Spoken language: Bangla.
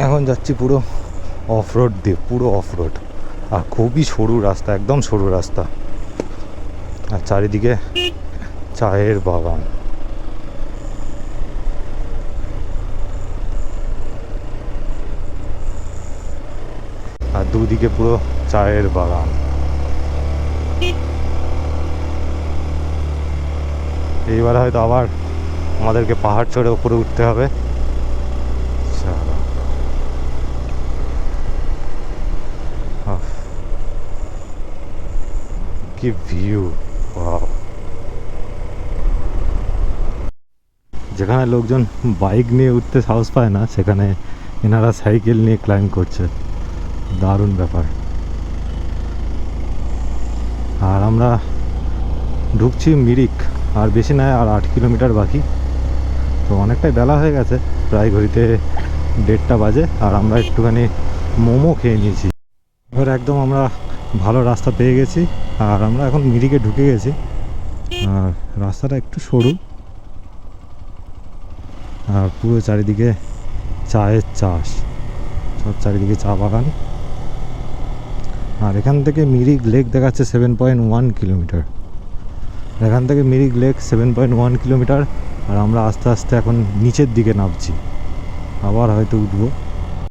এখন যাচ্ছি পুরো অফ রোড দিয়ে, পুরো অফ রোড, আর খুবই সরু রাস্তা, একদম সরু রাস্তা, আর চারিদিকে চায়ের বাগান। আর দুদিকে পুরো চায়ের বাগান। এইবার হয়তো আবার আমাদেরকে পাহাড় চড়ে উপরে উঠতে হবে। চলো। কি ভিউ! যেখানে লোকজন বাইক নিয়ে উঠতে সাহস পায় না, সেখানে এনারা সাইকেল নিয়ে ক্লাইম্ব করছে। দারুণ ব্যাপার। আর আমরা ঢুকছি মিরিক, আর বেশি নয়, আর 8 কিলোমিটার বাকি। তো অনেকটাই বেলা হয়ে গেছে, প্রায় ঘড়িতে 1:30 বাজে। আর আমরা একটুখানি মোমো খেয়ে নিয়েছি। এবার একদম আমরা ভালো রাস্তা পেয়ে গেছি, আর আমরা এখন মিরিকে ঢুকে গেছি। আর রাস্তাটা একটু সরু, আর পুরো চারিদিকে চায়ের চাষ, সব চারিদিকে চা বাগান। আর এখান থেকে মিরিক লেক দেখাচ্ছে 7.1 কিলোমিটার। এখান থেকে মিরিক লেক 7.1 কিলোমিটার। আর আমরা আস্তে আস্তে এখন নিচের দিকে নামছি, আবার হয়তো উঠবো।